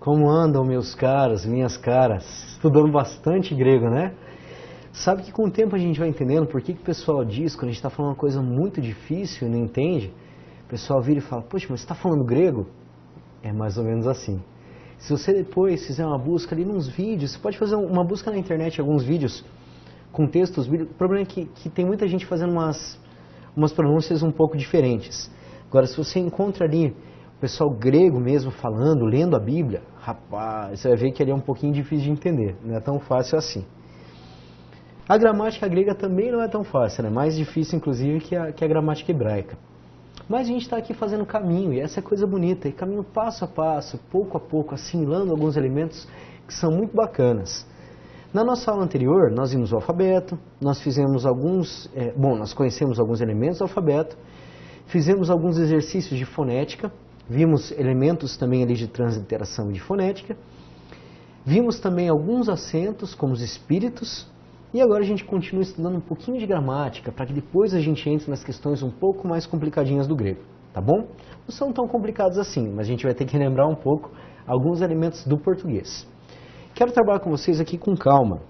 Como andam meus caros, minhas caras? Estudando bastante grego, né? Sabe que com o tempo a gente vai entendendo por que o pessoal diz, quando a gente está falando uma coisa muito difícil e não entende, o pessoal vira e fala, poxa, mas você está falando grego? É mais ou menos assim. Se você depois fizer uma busca ali nos vídeos, você pode fazer uma busca na internet, alguns vídeos com textos. O problema é que tem muita gente fazendo umas pronúncias um pouco diferentes. Agora, se você encontra ali o pessoal grego mesmo falando, lendo a Bíblia, rapaz, você vai ver que ali é um pouquinho difícil de entender, não é tão fácil assim. A gramática grega também não é tão fácil, é mais difícil inclusive que a gramática hebraica. Mas a gente está aqui fazendo caminho, e essa é coisa bonita, e caminho passo a passo, pouco a pouco, assimilando alguns elementos que são muito bacanas. Na nossa aula anterior, nós vimos o alfabeto, nós fizemos nós conhecemos alguns elementos do alfabeto, fizemos alguns exercícios de fonética, vimos elementos também ali de transliteração e de fonética, vimos também alguns acentos, como os espíritos, e agora a gente continua estudando um pouquinho de gramática, para que depois a gente entre nas questões um pouco mais complicadinhas do grego, tá bom? Não são tão complicados assim, mas a gente vai ter que lembrar um pouco alguns elementos do português. Quero trabalhar com vocês aqui com calma,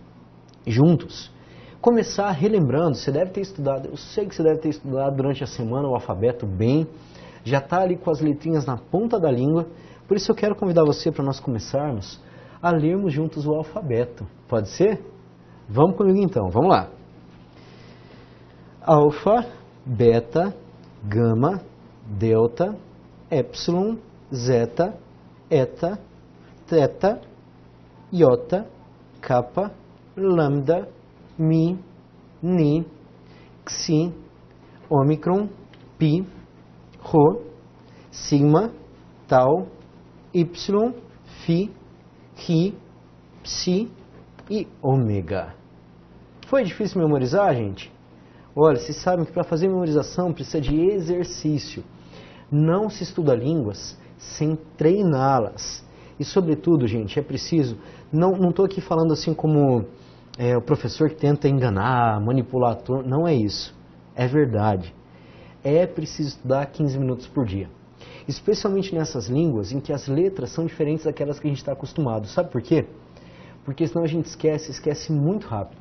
juntos. Começar relembrando, você deve ter estudado, eu sei que você deve ter estudado durante a semana o alfabeto bem, já está ali com as letrinhas na ponta da língua, por isso eu quero convidar você para nós começarmos a lermos juntos o alfabeto. Pode ser? Vamos comigo então, vamos lá. Alfa, beta, gama, delta, epsilon, zeta, eta, teta, iota, kappa, lambda, mi, ni, xi, ômicron, pi, rho, sigma, tau, y, phi, ri, psi e ômega. Foi difícil memorizar, gente? Olha, vocês sabem que para fazer memorização precisa de exercício. Não se estuda línguas sem treiná-las. E, sobretudo, gente, é preciso... Não estou aqui falando assim como o professor que tenta enganar, manipular a turma. Não é isso. É verdade. É preciso estudar 15 minutos por dia. Especialmente nessas línguas em que as letras são diferentes daquelas que a gente está acostumado. Sabe por quê? Porque senão a gente esquece muito rápido.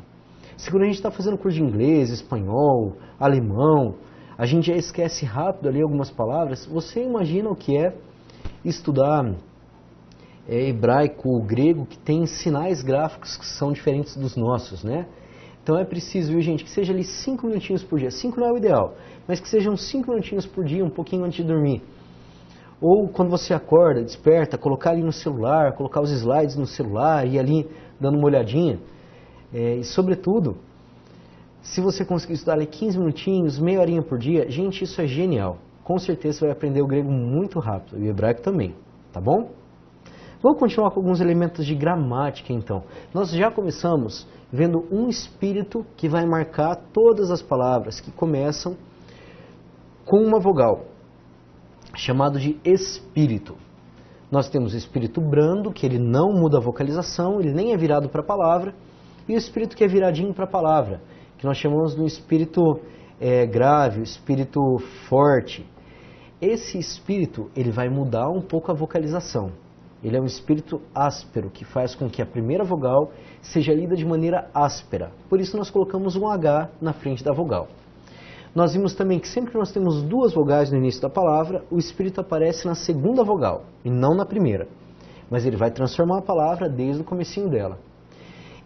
Se quando a gente está fazendo curso de inglês, espanhol, alemão, a gente já esquece rápido ali algumas palavras. Você imagina o que é estudar hebraico, grego, que tem sinais gráficos que são diferentes dos nossos, né? Então é preciso, viu, gente, que seja ali 5 minutinhos por dia. 5 não é o ideal, mas que sejam 5 minutinhos por dia, um pouquinho antes de dormir. Ou quando você acorda, desperta, colocar ali no celular, colocar os slides no celular e ir ali dando uma olhadinha. E sobretudo, se você conseguir estudar ali 15 minutinhos, meia horinha por dia, gente, isso é genial. Com certeza você vai aprender o grego muito rápido, e o hebraico também, tá bom? Vamos continuar com alguns elementos de gramática, então. Nós já começamos vendo um espírito que vai marcar todas as palavras que começam com uma vogal, chamado de espírito. Nós temos o espírito brando, que ele não muda a vocalização, ele nem é virado para a palavra, e o espírito que é viradinho para a palavra, que nós chamamos de um espírito grave, o espírito forte. Esse espírito, ele vai mudar um pouco a vocalização. Ele é um espírito áspero, que faz com que a primeira vogal seja lida de maneira áspera. Por isso nós colocamos um H na frente da vogal. Nós vimos também que sempre que nós temos duas vogais no início da palavra, o espírito aparece na segunda vogal, e não na primeira. Mas ele vai transformar a palavra desde o comecinho dela.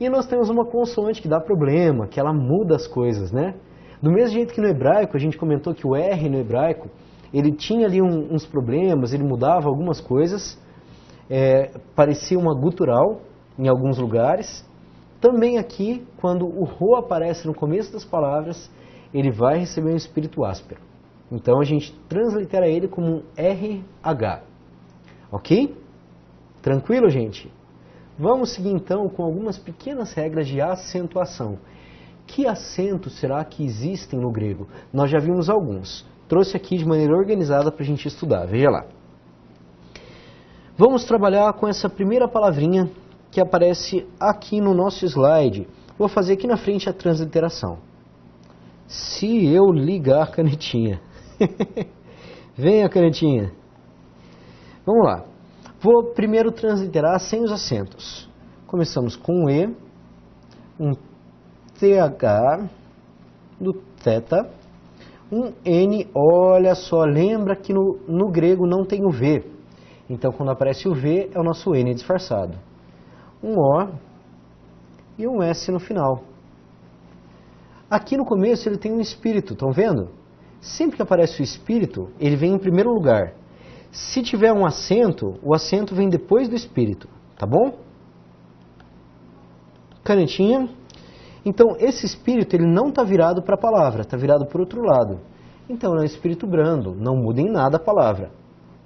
E nós temos uma consoante que dá problema, que ela muda as coisas, né? Do mesmo jeito que no hebraico, a gente comentou que o R no hebraico, ele tinha ali uns problemas, ele mudava algumas coisas, parecia uma gutural em alguns lugares. Também aqui, quando o Rho aparece no começo das palavras, ele vai receber um espírito áspero. Então a gente translitera ele como um RH. Ok? Tranquilo, gente? Vamos seguir então com algumas pequenas regras de acentuação. Que acentos será que existem no grego? Nós já vimos alguns. Trouxe aqui de maneira organizada para a gente estudar. Veja lá. Vamos trabalhar com essa primeira palavrinha que aparece aqui no nosso slide. Vou fazer aqui na frente a transliteração. Se eu ligar a canetinha. Venha, canetinha. Vamos lá. Vou primeiro transliterar sem os acentos. Começamos com um E, um TH, do θ, um N, olha só, lembra que no grego não tem o V. Então, quando aparece o V, é o nosso N disfarçado. Um O e um S no final. Aqui no começo ele tem um espírito, estão vendo? Sempre que aparece o espírito, ele vem em primeiro lugar. Se tiver um acento, o acento vem depois do espírito, tá bom? Canetinha. Então, esse espírito ele não está virado para a palavra, está virado para o outro lado. Então, é um espírito brando, não muda em nada a palavra.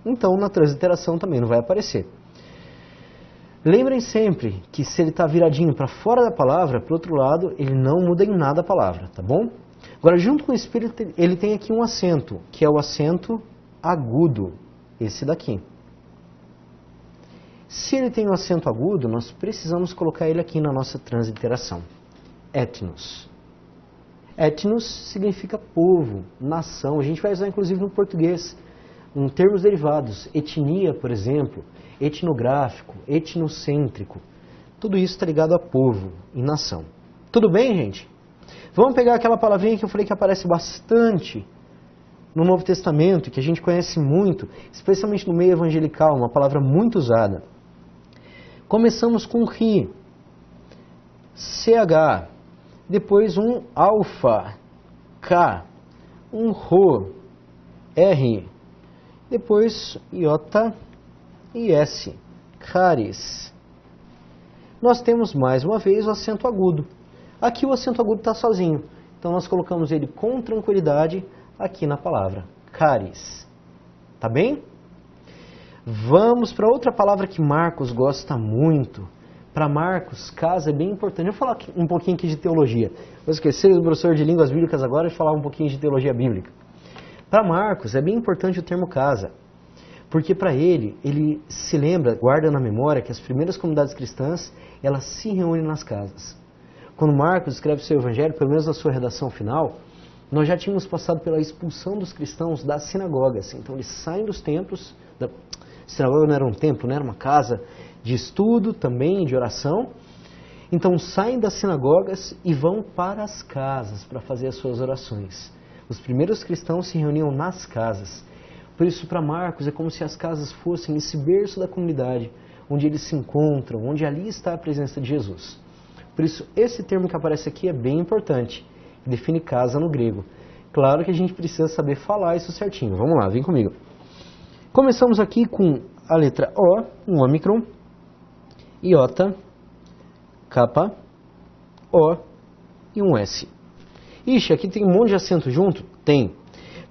Então, na transliteração também não vai aparecer. Lembrem sempre que se ele está viradinho para fora da palavra, para o outro lado, ele não muda em nada a palavra, tá bom? Agora, junto com o espírito, ele tem aqui um acento, que é o acento agudo, esse daqui. Se ele tem um acento agudo, nós precisamos colocar ele aqui na nossa transliteração. Etnos. Etnos significa povo, nação. A gente vai usar inclusive no português, em termos derivados. Etnia, por exemplo, etnográfico, etnocêntrico. Tudo isso está ligado a povo e nação. Tudo bem, gente? Vamos pegar aquela palavrinha que eu falei que aparece bastante no Novo Testamento, que a gente conhece muito, especialmente no meio evangelical, uma palavra muito usada. Começamos com ri, CH, depois um alfa, K, um rho, R, depois iota e S, caris. Nós temos mais uma vez o acento agudo. Aqui o acento agudo está sozinho, então nós colocamos ele com tranquilidade aqui na palavra, caris. Tá bem? Vamos para outra palavra que Marcos gosta muito. Para Marcos, casa é bem importante. Eu vou falar um pouquinho aqui de teologia. Vou esquecer do professor de línguas bíblicas agora e falar um pouquinho de teologia bíblica. Para Marcos é bem importante o termo casa, porque para ele se lembra, guarda na memória que as primeiras comunidades cristãs, elas se reúnem nas casas. Quando Marcos escreve seu evangelho, pelo menos na sua redação final, nós já tínhamos passado pela expulsão dos cristãos das sinagogas. Então eles saem dos templos, a sinagoga não era um templo, né? Era uma casa de estudo também, de oração. Então saem das sinagogas e vão para as casas para fazer as suas orações. Os primeiros cristãos se reuniam nas casas. Por isso, para Marcos, é como se as casas fossem esse berço da comunidade, onde eles se encontram, onde ali está a presença de Jesus. Por isso, esse termo que aparece aqui é bem importante. Define casa no grego. Claro que a gente precisa saber falar isso certinho. Vamos lá, vem comigo. Começamos aqui com a letra O, um ômicron, iota, capa, O e um S. Ixi, aqui tem um monte de acento junto? Tem.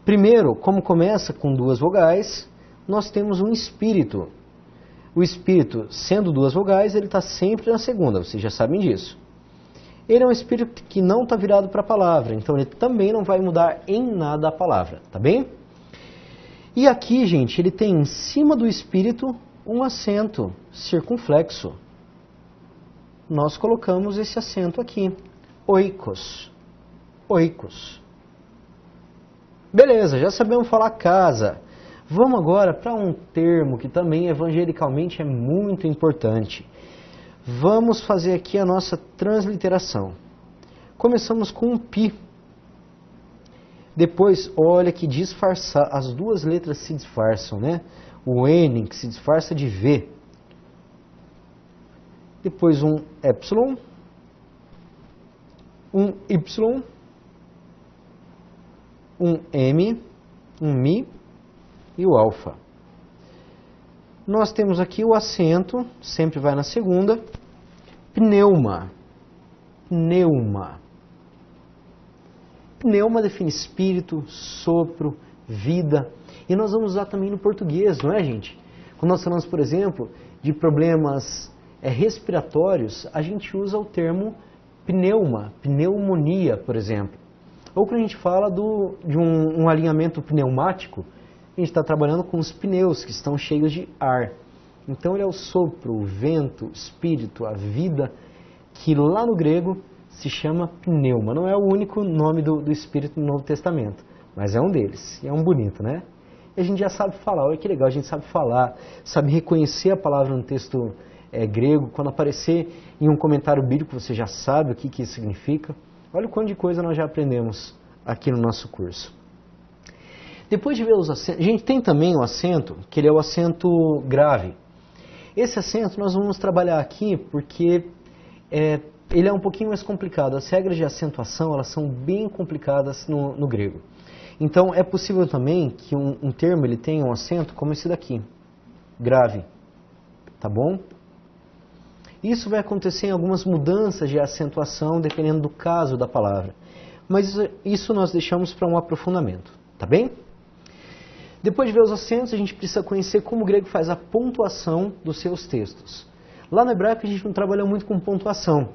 Primeiro, como começa com duas vogais, nós temos um espírito. O espírito, sendo duas vogais, ele está sempre na segunda, vocês já sabem disso. Ele é um espírito que não está virado para a palavra, então ele também não vai mudar em nada a palavra, tá bem? E aqui, gente, ele tem em cima do espírito um acento circunflexo. Nós colocamos esse acento aqui, oikos, oikos. Beleza, já sabemos falar casa. Vamos agora para um termo que também evangelicalmente é muito importante. Vamos fazer aqui a nossa transliteração. Começamos com um pi. Depois, olha que disfarçar, as duas letras se disfarçam, né? O N que se disfarça de V. Depois um epsilon, um Y, um M, um Mi e o alfa. Nós temos aqui o acento, sempre vai na segunda, pneuma, pneuma. Pneuma define espírito, sopro, vida. E nós vamos usar também no português, não é, gente? Quando nós falamos, por exemplo, de problemas respiratórios, a gente usa o termo pneuma, pneumonia, por exemplo. Ou quando a gente fala de um alinhamento pneumático, a gente está trabalhando com os pneus que estão cheios de ar. Então ele é o sopro, o vento, o espírito, a vida, que lá no grego se chama pneuma. Não é o único nome do espírito no Novo Testamento, mas é um deles. E é um bonito, né? e a gente já sabe falar. Olha que legal, a gente sabe falar, sabe reconhecer a palavra no texto grego. Quando aparecer em um comentário bíblico, você já sabe o que isso significa. Olha o quanto de coisa nós já aprendemos aqui no nosso curso. Depois de ver os acentos, a gente tem também o acento, que ele é o acento grave. Esse acento nós vamos trabalhar aqui porque ele é um pouquinho mais complicado. As regras de acentuação, elas são bem complicadas no grego. Então é possível também que um termo ele tenha um acento como esse daqui, grave, tá bom? Isso vai acontecer em algumas mudanças de acentuação, dependendo do caso da palavra. Mas isso nós deixamos para um aprofundamento, tá bem? Depois de ver os acentos, a gente precisa conhecer como o grego faz a pontuação dos seus textos. Lá no hebraico a gente não trabalha muito com pontuação.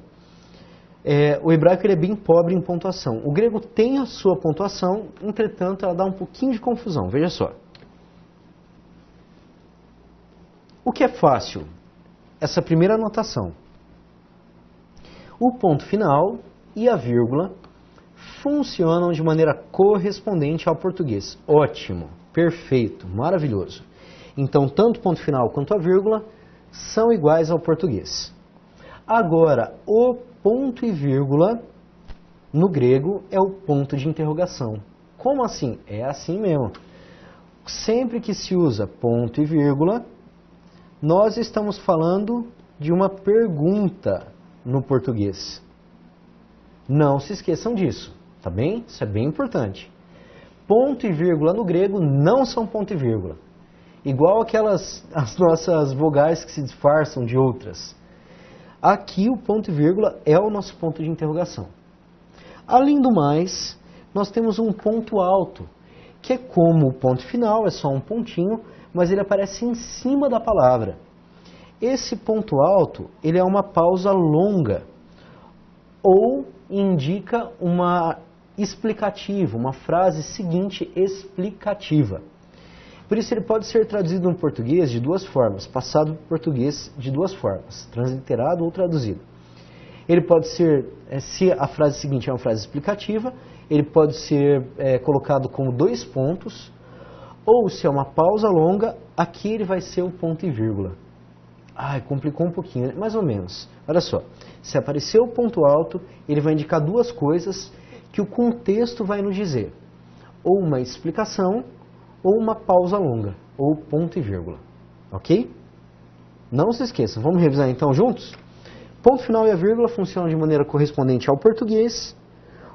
O hebraico ele é bem pobre em pontuação. O grego tem a sua pontuação, entretanto ela dá um pouquinho de confusão. Veja só. O que é fácil? Essa primeira anotação. O ponto final e a vírgula funcionam de maneira correspondente ao português. Ótimo, perfeito, maravilhoso. Então, tanto o ponto final quanto a vírgula são iguais ao português. Agora, o ponto e vírgula no grego é o ponto de interrogação. Como assim? É assim mesmo. Sempre que se usa ponto e vírgula, nós estamos falando de uma pergunta no português. Não se esqueçam disso, tá bem? Isso é bem importante. Ponto e vírgula no grego não são ponto e vírgula. Igual as nossas vogais que se disfarçam de outras. Aqui o ponto e vírgula é o nosso ponto de interrogação. Além do mais, nós temos um ponto alto, que é como o ponto final, é só um pontinho, mas ele aparece em cima da palavra. Esse ponto alto, ele é uma pausa longa, ou indica uma explicativa, uma frase seguinte explicativa. Por isso ele pode ser traduzido no português de duas formas, passado para o português de duas formas, transliterado ou traduzido. Ele pode ser, se a frase seguinte é uma frase explicativa, ele pode ser colocado como dois pontos, ou se é uma pausa longa, aqui ele vai ser o ponto e vírgula. Ai, complicou um pouquinho, mais ou menos. Olha só, se aparecer o ponto alto, ele vai indicar duas coisas que o contexto vai nos dizer. Ou uma explicação, ou uma pausa longa, ou ponto e vírgula. Ok? Não se esqueçam, vamos revisar então juntos? Ponto final e a vírgula funcionam de maneira correspondente ao português.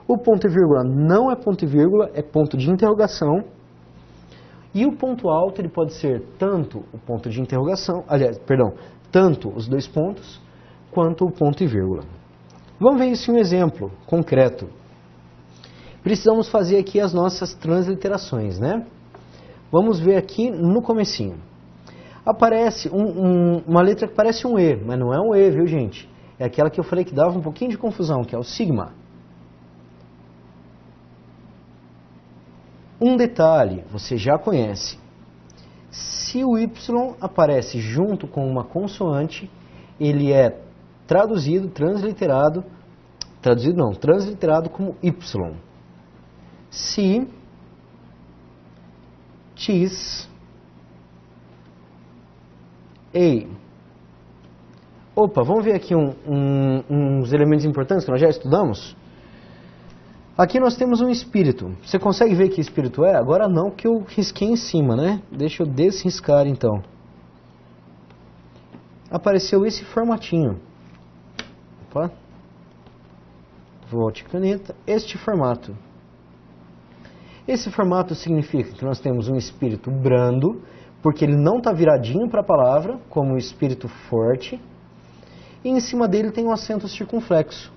O ponto e vírgula não é ponto e vírgula, é ponto de interrogação. E o ponto alto ele pode ser tanto o ponto de interrogação, tanto os dois pontos, quanto o ponto e vírgula. Vamos ver isso em um exemplo concreto. Precisamos fazer aqui as nossas transliterações, né? Vamos ver aqui no comecinho. Aparece uma letra que parece um E, mas não é um E, viu gente? É aquela que eu falei que dava um pouquinho de confusão, que é o sigma. Um detalhe, você já conhece. Se o Y aparece junto com uma consoante, ele é transliterado como Y. Se, tis, ei. Opa, vamos ver aqui uns elementos importantes que nós já estudamos? Aqui nós temos um espírito. Você consegue ver que espírito é? Agora não, que eu risquei em cima, né? Deixa eu desriscar então. Apareceu esse formatinho. Opa. Volte caneta. Este formato. Esse formato significa que nós temos um espírito brando, porque ele não está viradinho para a palavra, como um espírito forte. E em cima dele tem um acento circunflexo.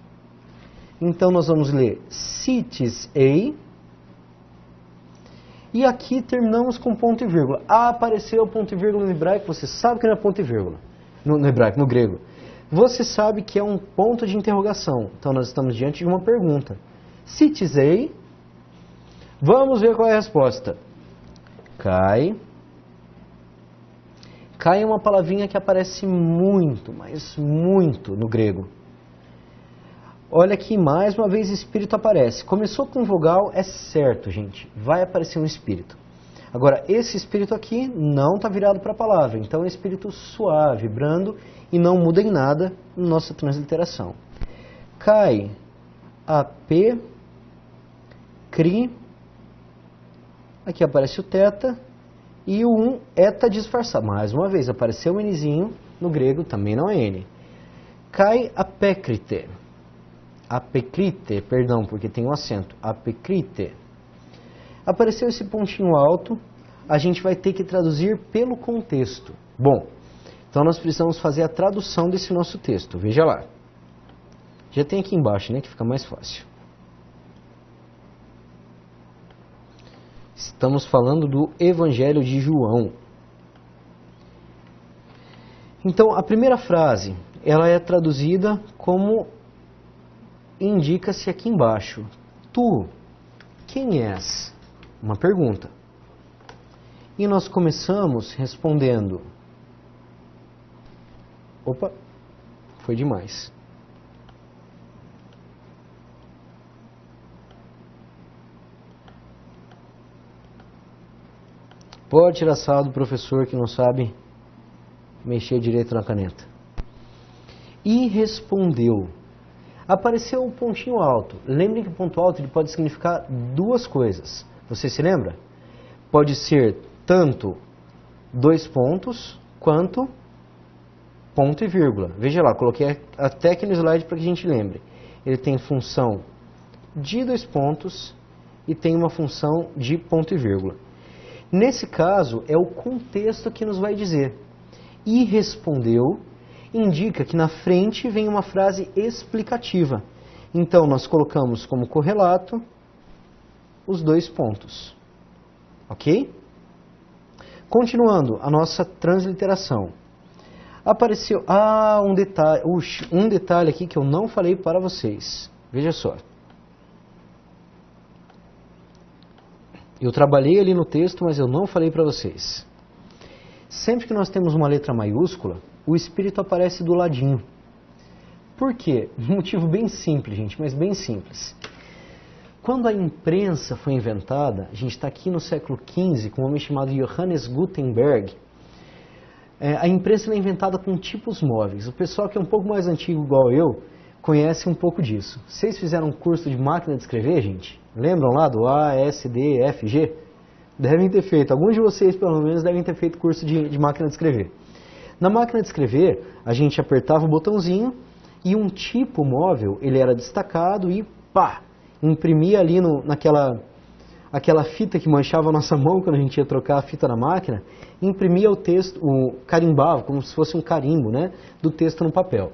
Então nós vamos ler citis ei. E aqui terminamos com ponto e vírgula. Ah, apareceu ponto e vírgula no hebraico, você sabe que não é ponto e vírgula. No hebraico, no grego. Você sabe que é um ponto de interrogação. Então nós estamos diante de uma pergunta. Citis ei. Vamos ver qual é a resposta. Kai. Kai é uma palavrinha que aparece muito, mas muito no grego. Olha aqui, mais uma vez espírito aparece. Começou com vogal, é certo, gente. Vai aparecer um espírito. Agora, esse espírito aqui não está virado para a palavra, então é um espírito suave, brando, e não muda em nada na nossa transliteração. Cai, AP, CRI, aqui aparece o teta, e o eta disfarçado. Mais uma vez, apareceu o Nzinho, no grego também não é N. Cai, apecrite, perdão, porque tem um acento, apecrite. Apareceu esse pontinho alto, a gente vai ter que traduzir pelo contexto. Bom, então nós precisamos fazer a tradução desse nosso texto. Veja lá. Já tem aqui embaixo, né, que fica mais fácil. Estamos falando do Evangelho de João. Então, a primeira frase, ela é traduzida como indica-se aqui embaixo. Tu, quem és? Uma pergunta. E nós começamos respondendo. Opa, foi demais. Pode tirar sarro do professor que não sabe mexer direito na caneta. E respondeu. Apareceu um pontinho alto. Lembre que o ponto alto ele pode significar duas coisas. Você se lembra? Pode ser tanto 2 pontos quanto ponto e vírgula. Veja lá, coloquei até aqui no slide para que a gente lembre. Ele tem função de 2 pontos e tem uma função de ponto e vírgula. Nesse caso, é o contexto que nos vai dizer. E respondeu, indica que na frente vem uma frase explicativa. Então, nós colocamos como correlato os 2 pontos. Ok? Continuando a nossa transliteração. Apareceu... um detalhe aqui que eu não falei para vocês. Veja só. Eu trabalhei ali no texto, mas eu não falei para vocês. Sempre que nós temos uma letra maiúscula, o espírito aparece do ladinho. Por quê? Um motivo bem simples, gente, mas bem simples. Quando a imprensa foi inventada, a gente está aqui no século XV, com um homem chamado Johannes Gutenberg. A imprensa é inventada com tipos móveis. O pessoal que é um pouco mais antigo, igual eu, conhece um pouco disso. Vocês fizeram um curso de máquina de escrever, gente? Lembram lá do A, S, D, F, G? Devem ter feito. Alguns de vocês, pelo menos, devem ter feito curso de máquina de escrever. Na máquina de escrever, a gente apertava o botãozinho e um tipo móvel, ele era destacado e pá, imprimia ali aquela fita que manchava a nossa mão quando a gente ia trocar a fita na máquina, imprimia o texto, carimbava, como se fosse um carimbo, né, do texto no papel.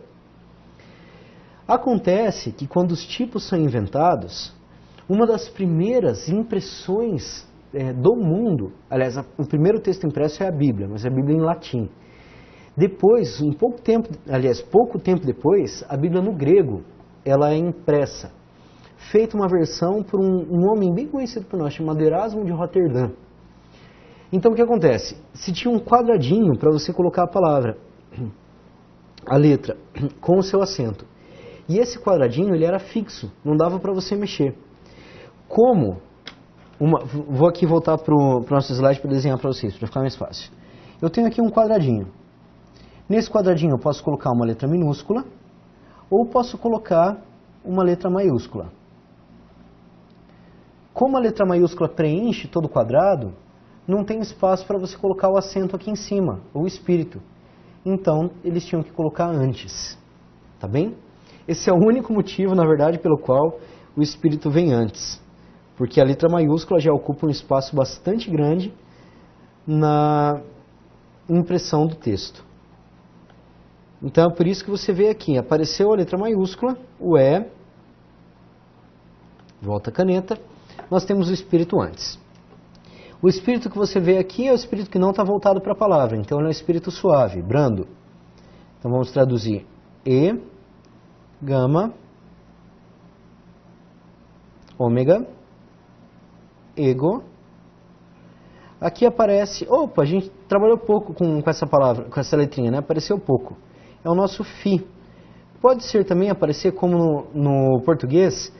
Acontece que quando os tipos são inventados, uma das primeiras impressões do mundo, aliás, o primeiro texto impresso é a Bíblia, mas é a Bíblia em latim. Depois, pouco tempo depois, a Bíblia no grego, ela é impressa. Feita uma versão por um homem bem conhecido por nós, chamado Erasmo de Roterdã. Então o que acontece? Se tinha um quadradinho para você colocar a palavra, a letra, com o seu acento. E esse quadradinho ele era fixo, não dava para você mexer. Vou aqui voltar para o nosso slide para desenhar para vocês, para ficar mais fácil. Eu tenho aqui um quadradinho. Nesse quadradinho eu posso colocar uma letra minúscula ou posso colocar uma letra maiúscula. Como a letra maiúscula preenche todo o quadrado, não tem espaço para você colocar o acento aqui em cima, o espírito. Então, eles tinham que colocar antes. Tá bem? Esse é o único motivo, na verdade, pelo qual o espírito vem antes. Porque a letra maiúscula já ocupa um espaço bastante grande na impressão do texto. Então, é por isso que você vê aqui, apareceu a letra maiúscula, o E, volta a caneta, nós temos o espírito antes. O espírito que você vê aqui é o espírito que não está voltado para a palavra, então ele é um espírito suave, brando. Então vamos traduzir E, gama, ômega, ego. Aqui aparece, a gente trabalhou pouco com essa palavra, com essa letrinha, né? Apareceu pouco. É o nosso Fi. Pode ser também aparecer como no português,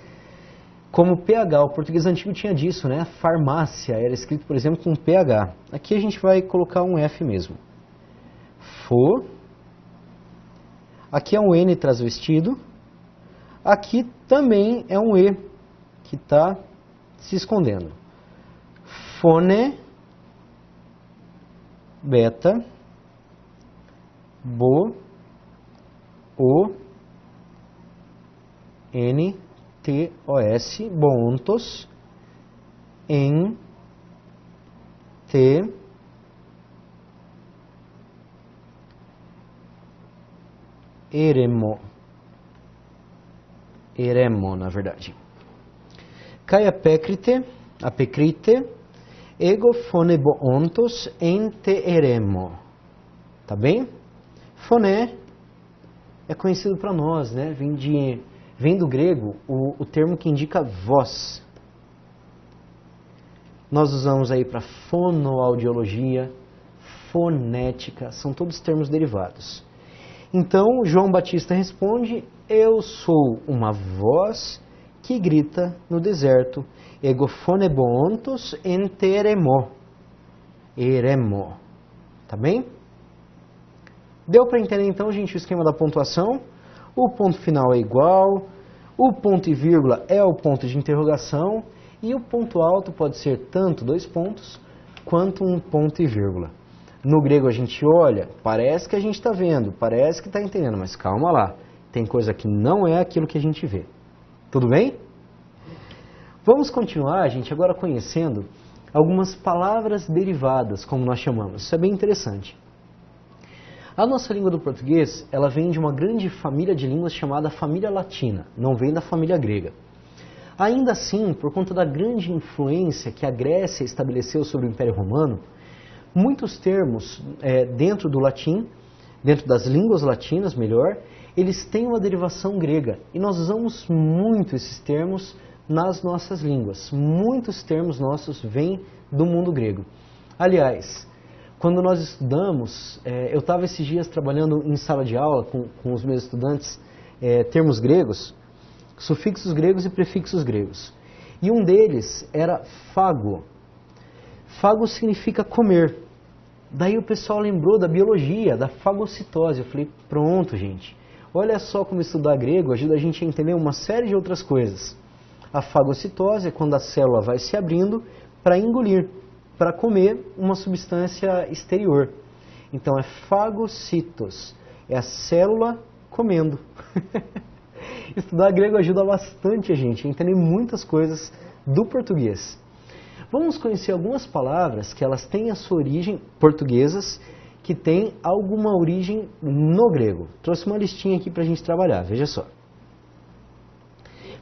como PH. O português antigo tinha disso, né? Farmácia era escrito, por exemplo, com PH. Aqui a gente vai colocar um F mesmo. Fo. Aqui é um N transvestido. Aqui também é um E que está se escondendo. Fone, beta, bo, o, n, t, o, s, bontos, em, t, eremo. Eremo, na verdade. Kai apecrite, ego phonebo ontos ente eremo. Tá bem? Foné é conhecido para nós, né? Vem do grego o termo que indica voz. Nós usamos aí para fonoaudiologia, fonética, são todos termos derivados. Então, João Batista responde: eu sou uma voz que grita no deserto. Ego phonebo ontos ente eremo. Eremo. Tá bem? Deu para entender então, gente, o esquema da pontuação? O ponto final é igual, o ponto e vírgula é o ponto de interrogação e o ponto alto pode ser tanto 2 pontos quanto um ponto e vírgula. No grego a gente olha, parece que a gente está vendo, parece que está entendendo, mas calma lá, tem coisa que não é aquilo que a gente vê. Tudo bem? Vamos continuar, gente, agora conhecendo algumas palavras derivadas, como nós chamamos. Isso é bem interessante. A nossa língua do português, ela vem de uma grande família de línguas chamada família latina, não vem da família grega. Ainda assim, por conta da grande influência que a Grécia estabeleceu sobre o Império Romano, muitos termos dentro do latim, dentro das línguas latinas, melhor, eles têm uma derivação grega. E nós usamos muito esses termos nas nossas línguas. Muitos termos nossos vêm do mundo grego. Aliás, quando nós estudamos, eu estava esses dias trabalhando em sala de aula com os meus estudantes, termos gregos, sufixos gregos e prefixos gregos. E um deles era fago. Fago significa comer. Daí o pessoal lembrou da biologia, da fagocitose. Eu falei, pronto, gente. Olha só como estudar grego ajuda a gente a entender uma série de outras coisas. A fagocitose é quando a célula vai se abrindo para engolir, para comer uma substância exterior. Então é fagocitos, é a célula comendo. Estudar grego ajuda bastante a gente a entender muitas coisas do português. Vamos conhecer algumas palavras que elas têm a sua origem, portuguesas, que têm alguma origem no grego. Trouxe uma listinha aqui para a gente trabalhar, veja só.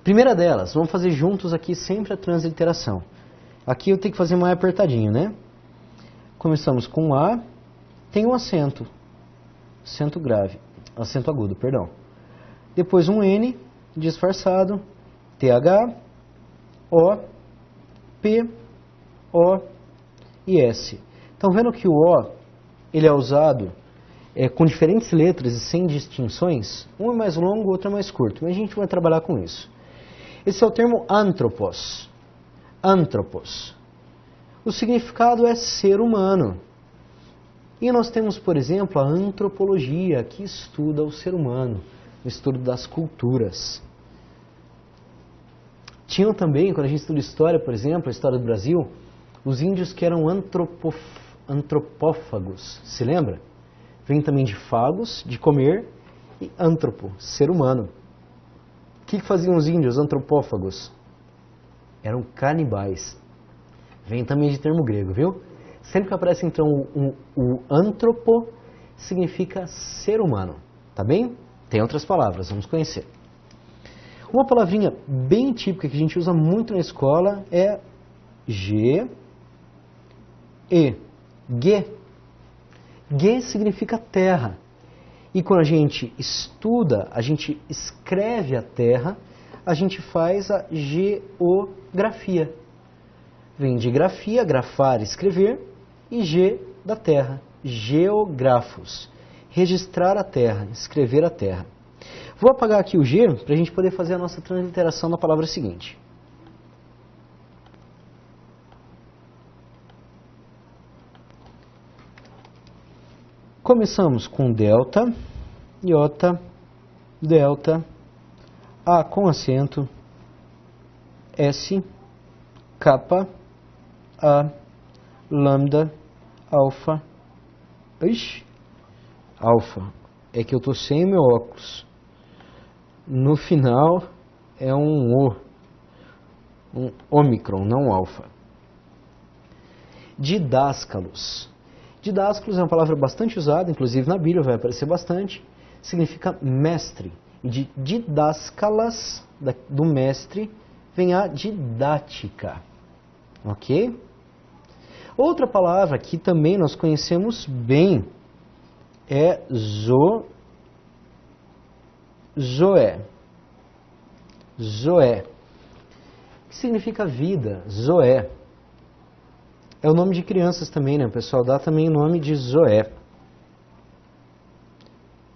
Primeira delas, vamos fazer juntos aqui sempre a transliteração. Aqui eu tenho que fazer mais apertadinho, né? Começamos com A, tem um acento grave, acento agudo, perdão. Depois um N, disfarçado, TH, O, P, O e S. Estão vendo que o O, ele é usado com diferentes letras e sem distinções? Um é mais longo, o outro é mais curto, mas a gente vai trabalhar com isso. Esse é o termo anthropos. Anthropos. O significado é ser humano. E nós temos, por exemplo, a antropologia, que estuda o ser humano, o estudo das culturas. Tinham também, quando a gente estuda história, por exemplo, a história do Brasil, os índios que eram antropófagos, se lembra? Vem também de fagos, de comer, e antropo, ser humano. O que faziam os índios antropófagos? Eram canibais. Vem também de termo grego, viu? Sempre que aparece então o antropo, significa ser humano, tá bem? Tem outras palavras, vamos conhecer. Uma palavrinha bem típica que a gente usa muito na escola é G, E. Ge. Ge significa terra. E quando a gente estuda, a gente escreve a terra, a gente faz a geografia. Vem de grafia, grafar, escrever, e G da terra, geógrafos. Registrar a terra, escrever a terra. Vou apagar aqui o G para a gente poder fazer a nossa transliteração na palavra seguinte. Começamos com delta, iota, delta, A com acento, S, kappa, A, lambda, alfa. Ixi, alfa. É que eu tô sem meu óculos. No final é um ômicron, não alfa. Didáscalos. Didáscalos é uma palavra bastante usada, inclusive na Bíblia vai aparecer bastante. Significa mestre. E de didáscalas, do mestre, vem a didática. Ok? Outra palavra que também nós conhecemos bem é zoé. Zoé. Que significa vida, zoé. É o nome de crianças também, né? O pessoal dá também o nome de zoé.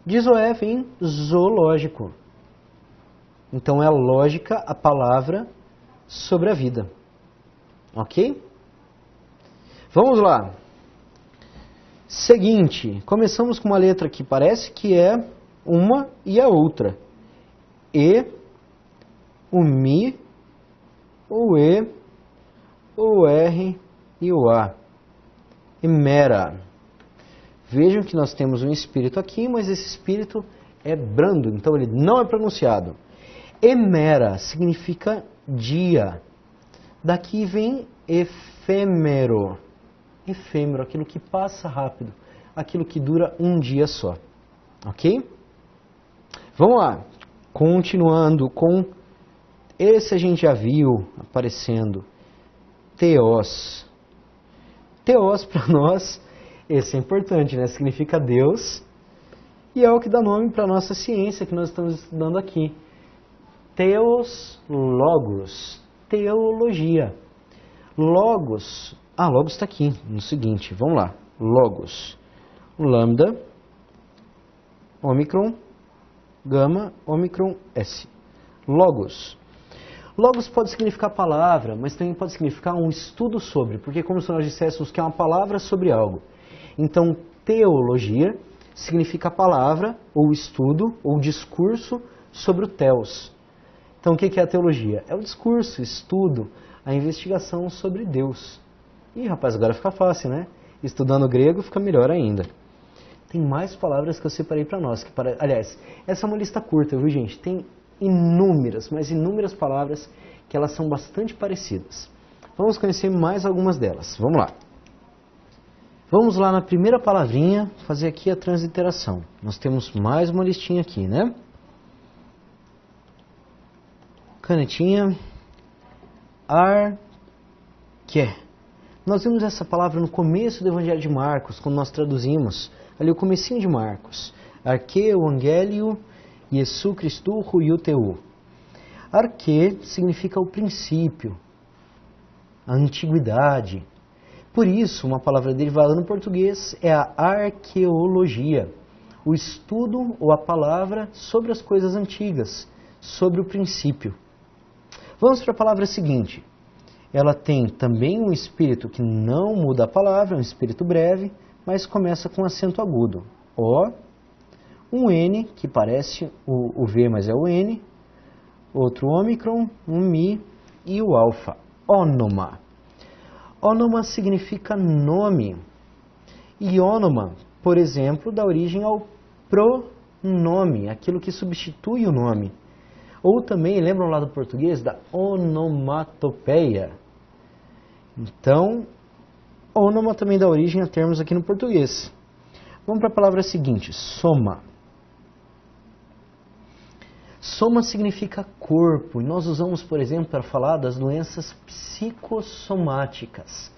De zoé vem zoológico. Então é a lógica, a palavra sobre a vida. Ok? Vamos lá. Seguinte, começamos com uma letra que parece que é uma e a outra. E, o Mi, o E, o R e o A. Emera. Vejam que nós temos um espírito aqui, mas esse espírito é brando, então ele não é pronunciado. Emera significa dia. Daqui vem efêmero. Efêmero, aquilo que passa rápido, aquilo que dura um dia só. Ok? Vamos lá. Continuando com esse a gente já viu aparecendo. Theos. Theos para nós, esse é importante, né? Significa Deus e é o que dá nome para a nossa ciência que nós estamos estudando aqui. Theos, logos, teologia. Logos, logos está aqui, no seguinte, vamos lá. Logos, lambda, ômicron, gama, ômicron, S. Logos. Logos pode significar palavra, mas também pode significar um estudo sobre, porque como se nós disséssemos que é uma palavra sobre algo. Então, teologia significa palavra, ou estudo, ou discurso sobre o theos. Então, o que é a teologia? É o discurso, estudo, a investigação sobre Deus. Ih, rapaz, agora fica fácil, né? Estudando grego fica melhor ainda. Tem mais palavras que eu separei para nós. Aliás, essa é uma lista curta, viu, gente? Tem inúmeras, mas inúmeras palavras que elas são bastante parecidas. Vamos conhecer mais algumas delas. Vamos lá. Vamos lá na primeira palavrinha, fazer aqui a transliteração. Nós temos mais uma listinha aqui, né? Canetinha. Arque. Nós vimos essa palavra no começo do Evangelho de Marcos, quando nós traduzimos ali o comecinho de Marcos. Arque, Evangelho, Jesu Cristo, Huiuteu. Arque significa o princípio, a antiguidade. Por isso, uma palavra derivada no português é a arqueologia, o estudo ou a palavra sobre as coisas antigas, sobre o princípio. Vamos para a palavra seguinte. Ela tem também um espírito que não muda a palavra, um espírito breve, mas começa com acento agudo. O, um N, que parece o V, mas é o N, outro ômicron, um Mi e o alfa. Ônoma. Ônoma significa nome. E ônoma, por exemplo, dá origem ao pronome, aquilo que substitui o nome. Ou também, lembram lá do português, da onomatopeia. Então, ônoma também dá origem a termos aqui no português. Vamos para a palavra seguinte, soma. Soma significa corpo, e nós usamos, por exemplo, para falar das doenças psicossomáticas.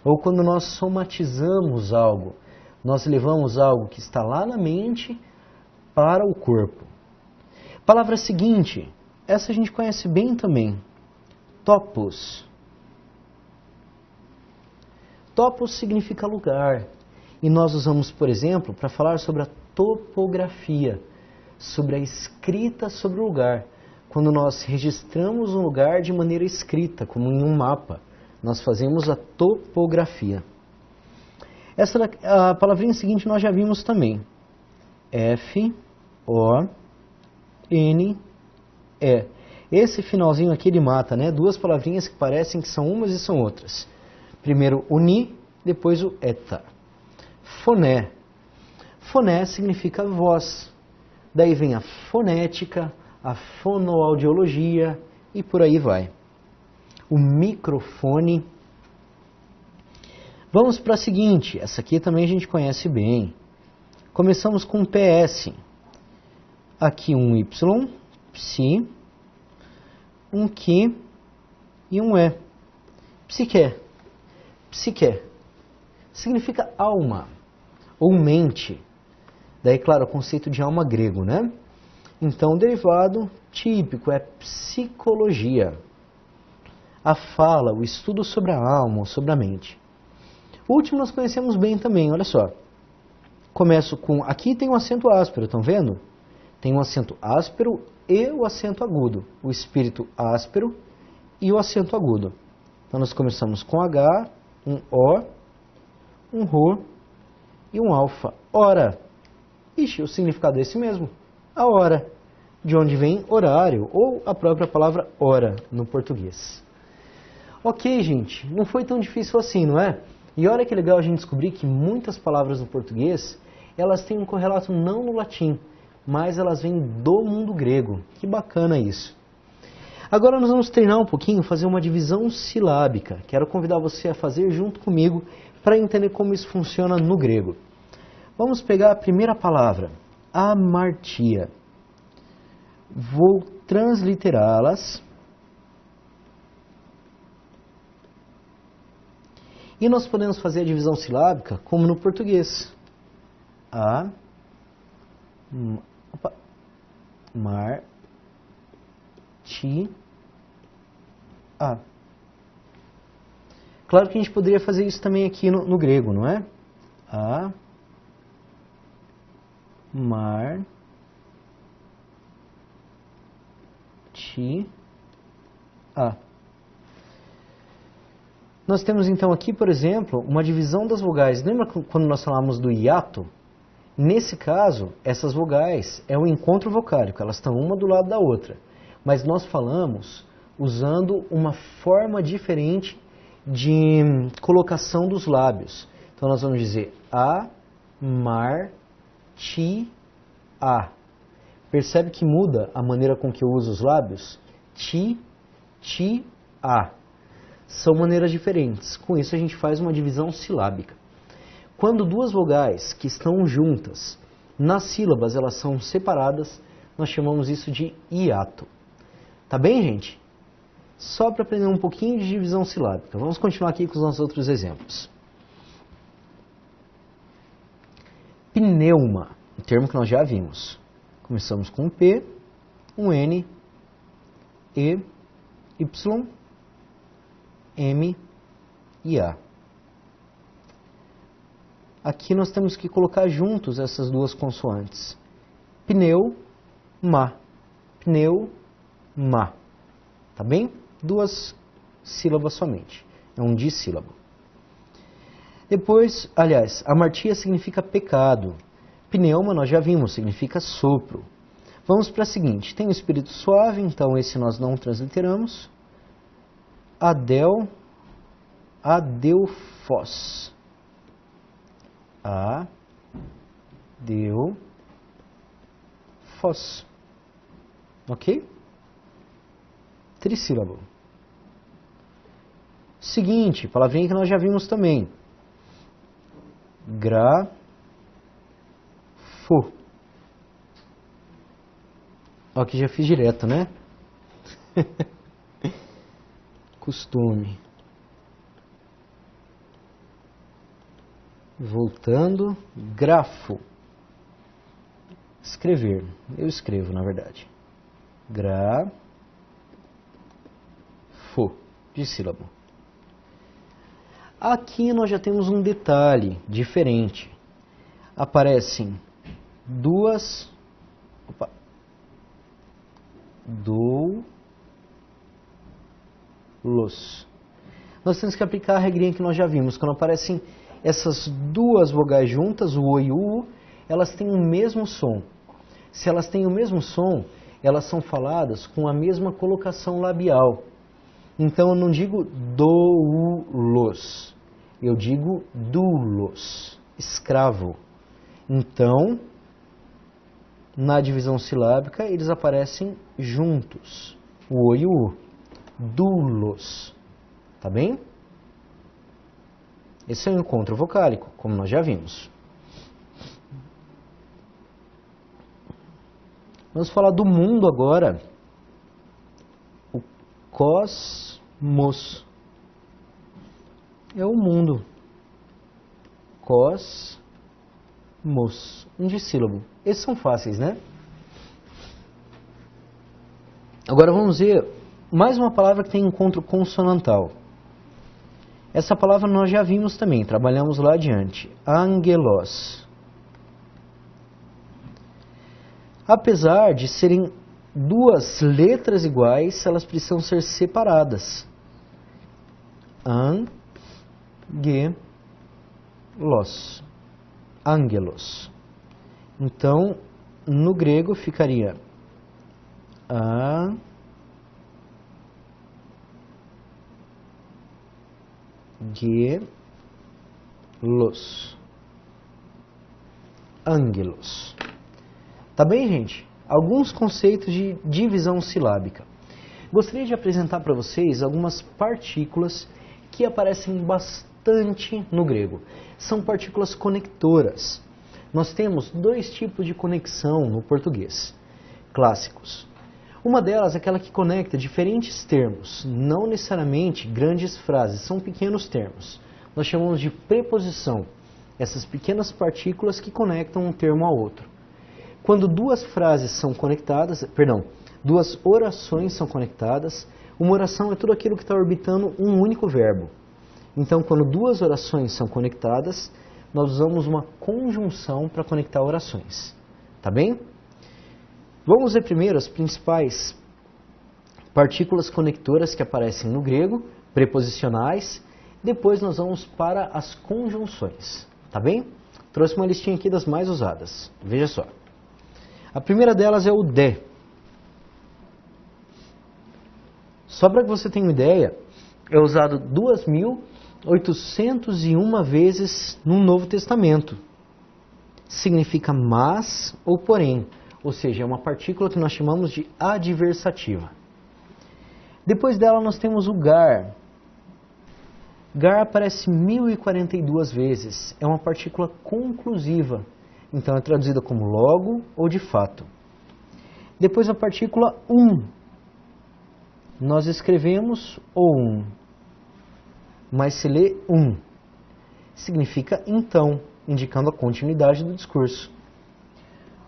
Ou quando nós somatizamos algo, nós levamos algo que está lá na mente para o corpo. Palavra seguinte, essa a gente conhece bem também, topos. Topos significa lugar, e nós usamos, por exemplo, para falar sobre a topografia, sobre a escrita sobre o lugar. Quando nós registramos um lugar de maneira escrita, como em um mapa, nós fazemos a topografia. A palavrinha seguinte nós já vimos também. F, O, N, E. Esse finalzinho aqui ele mata, né? Duas palavrinhas que parecem que são umas e são outras. Primeiro o ni, depois o eta. Foné. Foné significa voz. Daí vem a fonética, a fonoaudiologia e por aí vai. O microfone. Vamos para a seguinte, essa aqui também a gente conhece bem. Começamos com PS. Aqui um Y, psi, um Q e um E. Psique. Psique. Significa alma ou mente. Daí, claro, o conceito de alma grego, né? Então, o derivado típico é psicologia. A fala, o estudo sobre a alma ou sobre a mente. O último nós conhecemos bem também, olha só. Começo com, aqui tem um acento áspero, estão vendo? Tem um acento áspero e o acento agudo. O espírito áspero e o acento agudo. Então nós começamos com H, um O, um Rho e um alfa. Hora. Ixi, o significado é esse mesmo. A hora. De onde vem horário ou a própria palavra hora no português. Ok, gente, não foi tão difícil assim, não é? E olha que legal a gente descobrir que muitas palavras no português, elas têm um correlato não no latim, mas elas vêm do mundo grego. Que bacana isso. Agora nós vamos treinar um pouquinho, fazer uma divisão silábica. Quero convidar você a fazer junto comigo para entender como isso funciona no grego. Vamos pegar a primeira palavra, amartia. Vou transliterá-las. E nós podemos fazer a divisão silábica como no português. Mar, ti, a. Claro que a gente poderia fazer isso também aqui no grego, não é? A, mar, ti, a. Nós temos então aqui, por exemplo, uma divisão das vogais. Lembra quando nós falamos do hiato? Nesse caso, essas vogais é um encontro vocálico, elas estão uma do lado da outra. Mas nós falamos usando uma forma diferente de colocação dos lábios. Então nós vamos dizer a, mar, ti, a. Percebe que muda a maneira com que eu uso os lábios? Ti, a. São maneiras diferentes. Com isso a gente faz uma divisão silábica. Quando duas vogais que estão juntas, nas sílabas elas são separadas, nós chamamos isso de hiato. Tá bem, gente? Só para aprender um pouquinho de divisão silábica. Vamos continuar aqui com os nossos outros exemplos. Pneuma, um termo que nós já vimos. Começamos com um P, um N, E, Y, M e A. Aqui nós temos que colocar juntos essas duas consoantes. Pneu, ma. Pneu, ma. Tá bem? Duas sílabas somente. É um dissílabo. Depois, aliás, amartia significa pecado. Pneuma, nós já vimos, significa sopro. Vamos para a seguinte. Tem o espírito suave, então esse nós não transliteramos. Adelfos. Adelfos. Ok? Trissílabo. Seguinte, palavrinha que nós já vimos também. Grafo. Aqui já fiz direto, né? Costume. Voltando, grafo. Escrever. Eu escrevo, na verdade. Grafo. Dissílabo. Aqui nós já temos um detalhe diferente. Aparecem duas... Nós temos que aplicar a regrinha que nós já vimos. Quando aparecem essas duas vogais juntas, o O e o U, elas têm o mesmo som. Se elas têm o mesmo som, elas são faladas com a mesma colocação labial. Então eu não digo doulos, eu digo doulos, escravo. Então, na divisão silábica, eles aparecem juntos, o O e o U, doulos, tá bem? Esse é o encontro vocálico, como nós já vimos. Vamos falar do mundo agora. O cosmos é o mundo. Cosmos, um dissílabo. Esses são fáceis, né? Agora vamos ver mais uma palavra que tem encontro consonantal. Essa palavra nós já vimos também, trabalhamos lá adiante. Angelos. Apesar de serem duas letras iguais, elas precisam ser separadas. Angelos. Angelos. Então, no grego ficaria Angelos. Angelos. Tá bem, gente? Alguns conceitos de divisão silábica. Gostaria de apresentar para vocês algumas partículas que aparecem bastante no grego. São partículas conectoras. Nós temos dois tipos de conexão no português clássicos. Uma delas é aquela que conecta diferentes termos, não necessariamente grandes frases, são pequenos termos. Nós chamamos de preposição, essas pequenas partículas que conectam um termo ao outro. Quando duas frases são conectadas, duas orações são conectadas, uma oração é tudo aquilo que está orbitando um único verbo. Então, quando duas orações são conectadas, nós usamos uma conjunção para conectar orações. Tá bem? Vamos ver primeiro as principais partículas conectoras que aparecem no grego, preposicionais. Depois nós vamos para as conjunções. Tá bem? Trouxe uma listinha aqui das mais usadas. Veja só. A primeira delas é o de. Só para que você tenha uma ideia, é usado 2.801 vezes no Novo Testamento. Significa mas ou porém, ou seja, é uma partícula que nós chamamos de adversativa. Depois dela nós temos o gar. Gar aparece 1.042 vezes, é uma partícula conclusiva, então é traduzida como logo ou de fato. Depois a partícula nós escrevemos ou mas se lê significa então, indicando a continuidade do discurso.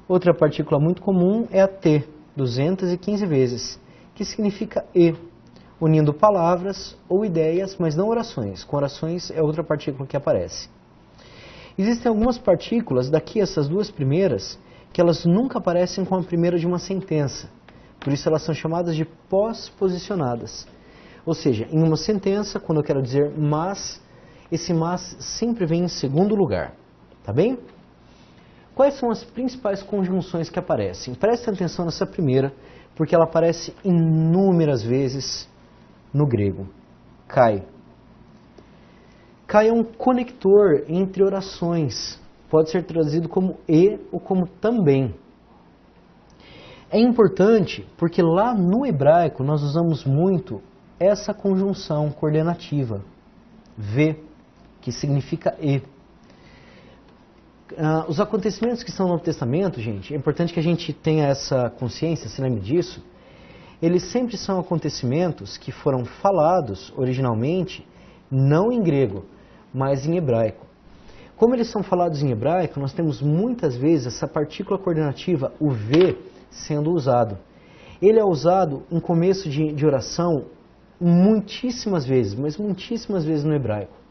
Outra partícula muito comum é a t, 215 vezes, que significa e, unindo palavras ou ideias, mas não orações. Com orações é outra partícula que aparece. Existem algumas partículas, daqui essas duas primeiras, que elas nunca aparecem com a primeira de uma sentença. Por isso elas são chamadas de pós-posicionadas. Ou seja, em uma sentença, quando eu quero dizer mas, esse mas sempre vem em segundo lugar. Tá bem? Quais são as principais conjunções que aparecem? Prestem atenção nessa primeira, porque ela aparece inúmeras vezes no grego. Kai. Kai é um conector entre orações. Pode ser traduzido como e ou como também. É importante porque lá no hebraico nós usamos muito essa conjunção coordenativa. Ve, que significa e. Os acontecimentos que estão no Novo Testamento, gente, é importante que a gente tenha essa consciência, se lembre disso. Eles sempre são acontecimentos que foram falados originalmente, não em grego, mas em hebraico. Como eles são falados em hebraico, nós temos muitas vezes essa partícula coordenativa, o V, sendo usado. Ele é usado em começo de oração muitíssimas vezes, mas muitíssimas vezes no hebraico.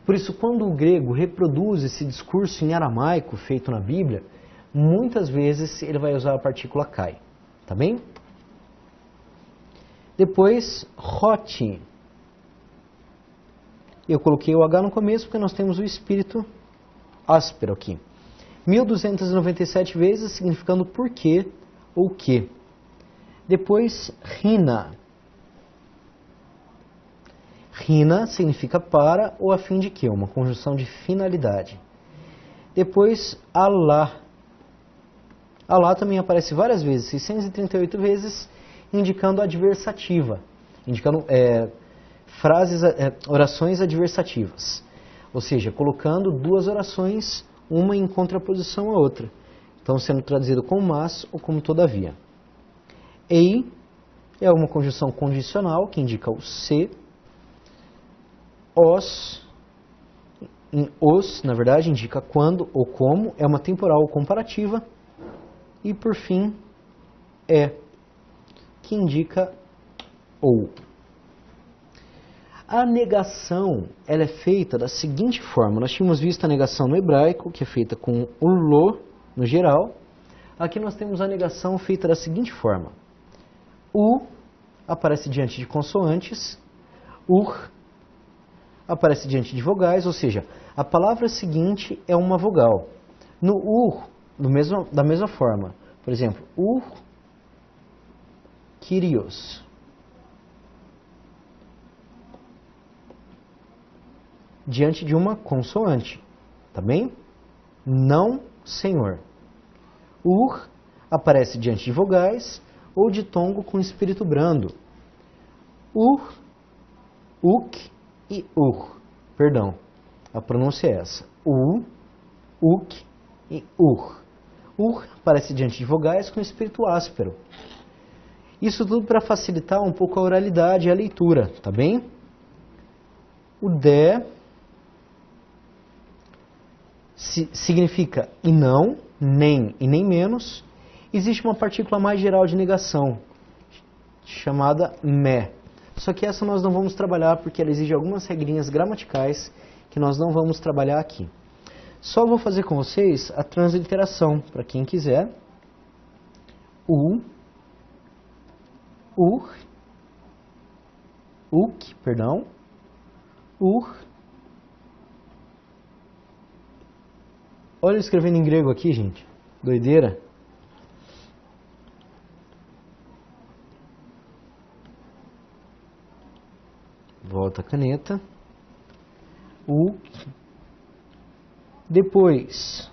Por isso, quando o grego reproduz esse discurso em aramaico feito na Bíblia, muitas vezes ele vai usar a partícula kai. Tá bem? Depois, hoti. Eu coloquei o H no começo porque nós temos o espírito áspero aqui. 1297 vezes, significando por quê ou que. Depois, Rina. Rina significa para ou a fim de que, uma conjunção de finalidade. Depois, Allah. Allah também aparece várias vezes, 638 vezes, indicando adversativa, indicando orações adversativas. Ou seja, colocando duas orações, uma em contraposição à outra. Então, sendo traduzido como mas ou como todavia. Ei é uma conjunção condicional que indica o se. Os, na verdade, indica quando ou como, é uma temporal ou comparativa. E, por fim, que indica ou. A negação ela é feita da seguinte forma. Nós tínhamos visto a negação no hebraico, que é feita com o lo, no geral. Aqui nós temos a negação feita da seguinte forma. U aparece diante de consoantes, ur aparece diante de vogais, ou seja, a palavra seguinte é uma vogal. No ur, da mesma forma, por exemplo, ur, Kyrios. Diante de uma consoante, tá bem? Não, Senhor. Ur aparece diante de vogais ou de tongo com espírito brando. Ur, uk e ur. Perdão, a pronúncia é essa. Uk e ur. Ur aparece diante de vogais com espírito áspero. Isso tudo para facilitar um pouco a oralidade e a leitura, tá bem? O de significa e não, nem e nem menos. Existe uma partícula mais geral de negação, chamada me. Só que essa nós não vamos trabalhar porque ela exige algumas regrinhas gramaticais que nós não vamos trabalhar aqui. Só vou fazer com vocês a transliteração, para quem quiser. Ur, uk, perdão, ur. Olha eu escrevendo em grego aqui, gente. Doideira. Volta a caneta. Depois,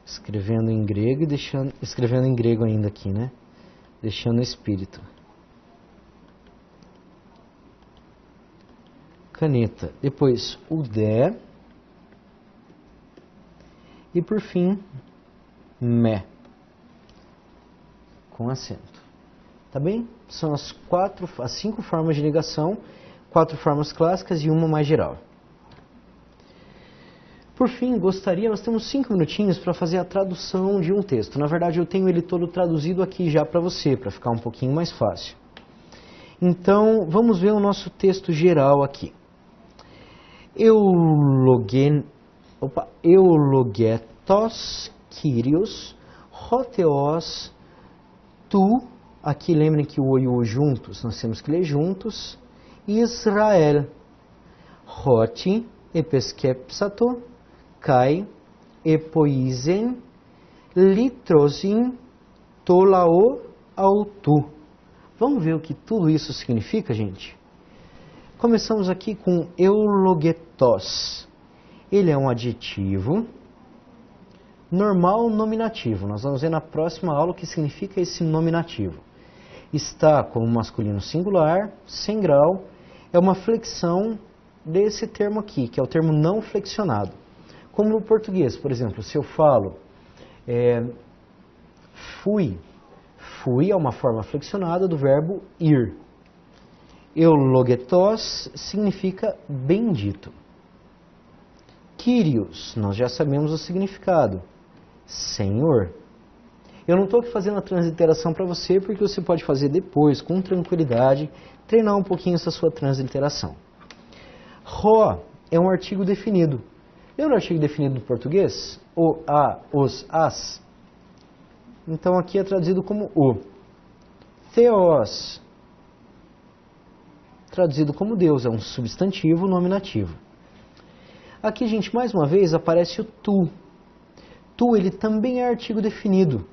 escrevendo em grego e deixando, escrevendo em grego ainda aqui, né? Deixando o espírito. Caneta. Depois, o de. E por fim, me. Com acento. Tá bem? São as 5 formas de negação, 4 formas clássicas e uma mais geral. Por fim, nós temos 5 minutinhos para fazer a tradução de um texto. Na verdade, eu tenho ele todo traduzido aqui já para você, para ficar um pouquinho mais fácil. Então, vamos ver o nosso texto geral aqui. Eulogetos Kyrios, Hoteos, tu. Aqui lembrem que o e o juntos, nós temos que ler juntos. Israel. Hoti, epeskepsato, kai, epoisen, litrosin, tolao, autu. Vamos ver o que tudo isso significa, gente? Começamos aqui com eulogetos. Ele é um adjetivo normal nominativo. Nós vamos ver na próxima aula o que significa esse nominativo. Está como masculino singular, sem grau, é uma flexão desse termo aqui, que é o termo não flexionado. Como no português, por exemplo, se eu falo fui é uma forma flexionada do verbo ir. Eulogetos significa bendito. Kyrios, nós já sabemos o significado. Senhor. Eu não estou aqui fazendo a transliteração para você, porque você pode fazer depois, com tranquilidade, treinar um pouquinho essa sua transliteração. Ro é um artigo definido. Lembra o artigo definido no português? O, a, os, as. Então aqui é traduzido como o. Theos traduzido como Deus, é um substantivo nominativo. Aqui, gente, mais uma vez aparece o tu. Tu, ele também é artigo definido,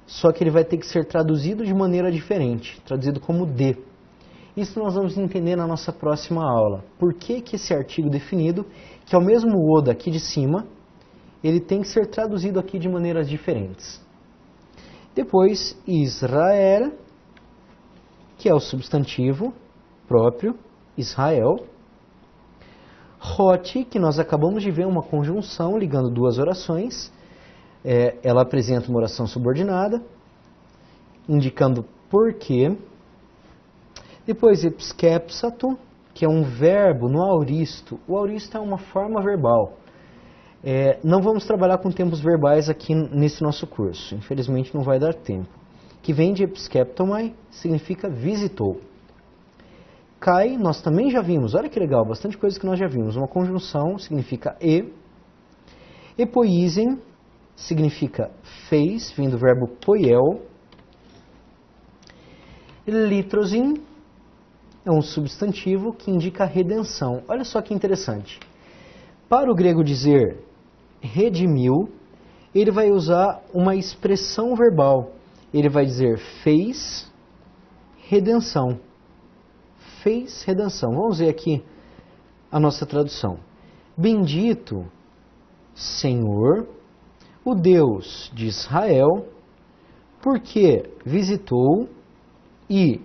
só que ele vai ter que ser traduzido de maneira diferente, traduzido como de. Isso nós vamos entender na nossa próxima aula. Por que que esse artigo definido, que é o mesmo o daqui de cima, ele tem que ser traduzido aqui de maneiras diferentes. Depois, Israel, que é o substantivo próprio, Israel. Hot, que nós acabamos de ver uma conjunção ligando duas orações. Ela apresenta uma oração subordinada, indicando porquê. Depois, epskepsato, que é um verbo no auristo. O auristo é uma forma verbal. Não vamos trabalhar com tempos verbais aqui nesse nosso curso. Infelizmente não vai dar tempo. Que vem de epskeptomai, significa visitou. Kai, nós também já vimos. Olha que legal, bastante coisa que nós já vimos. Uma conjunção significa e. Epoisen significa fez, vindo do verbo poiel. Litrosin é um substantivo que indica redenção. Olha só que interessante. Para o grego dizer redimiu, ele vai usar uma expressão verbal. Ele vai dizer fez redenção. Fez redenção. Vamos ver aqui a nossa tradução. Bendito Senhor, o Deus de Israel, porque visitou e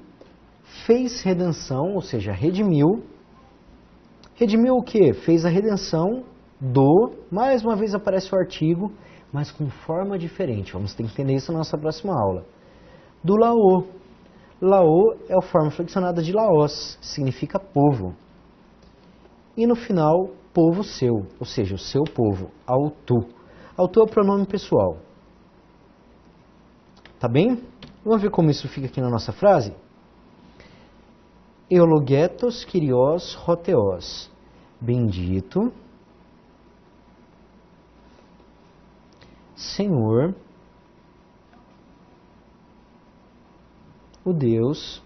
fez redenção, ou seja, redimiu. Redimiu o quê? Fez a redenção do, mais uma vez aparece o artigo, mas com forma diferente. Vamos ter que entender isso na nossa próxima aula. Do Laô. Laô é a forma flexionada de Laós, significa povo. E no final, povo seu, ou seja, o seu povo, autu. Autu é o pronome pessoal. Tá bem? Vamos ver como isso fica aqui na nossa frase? Eologetos Kyrios Roteos. Bendito Senhor, o Deus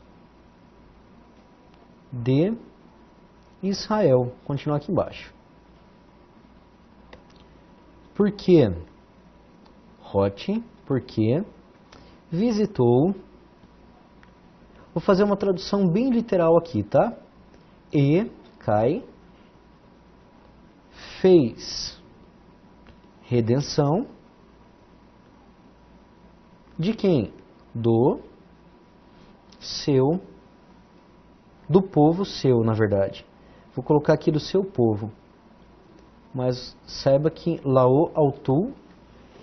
de Israel. Continua aqui embaixo. Por quê? Rote, porque visitou. Vou fazer uma tradução bem literal aqui, tá? E, cai, fez redenção de quem? Do seu, do povo seu, na verdade. Vou colocar aqui do seu povo. Mas saiba que Laô Autu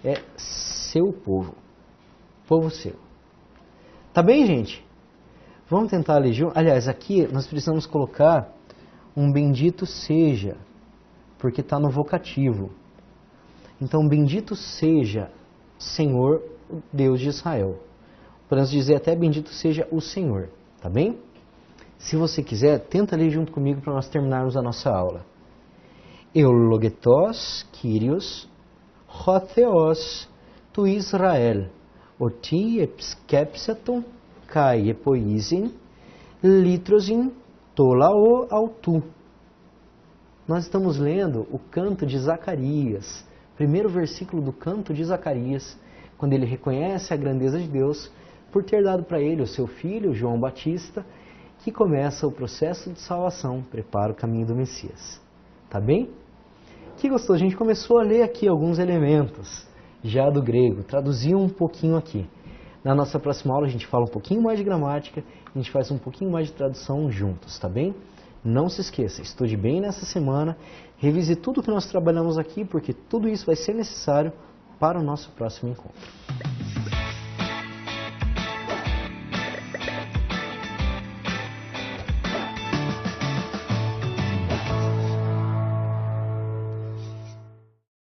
é seu povo. Povo seu. Tá bem, gente? Vamos tentar ler junto. Aliás, aqui nós precisamos colocar um bendito seja, porque está no vocativo. Então, bendito seja Senhor, Deus de Israel. Podemos dizer até bendito seja o Senhor, tá bem? Se você quiser, tenta ler junto comigo para nós terminarmos a nossa aula. Eulogetos Kyrios Rotheos tu Israel, oti epskepsaton kai epoisin litrosin tolao autu. Nós estamos lendo o canto de Zacarias, primeiro versículo do canto de Zacarias, quando ele reconhece a grandeza de Deus por ter dado para ele o seu filho, João Batista, que começa o processo de salvação, prepara o caminho do Messias. Tá bem? Que gostoso, a gente começou a ler aqui alguns elementos já do grego, traduziu um pouquinho aqui. Na nossa próxima aula a gente fala um pouquinho mais de gramática, a gente faz um pouquinho mais de tradução juntos, tá bem? Não se esqueça, estude bem nessa semana, revise tudo que nós trabalhamos aqui, porque tudo isso vai ser necessário para o nosso próximo encontro.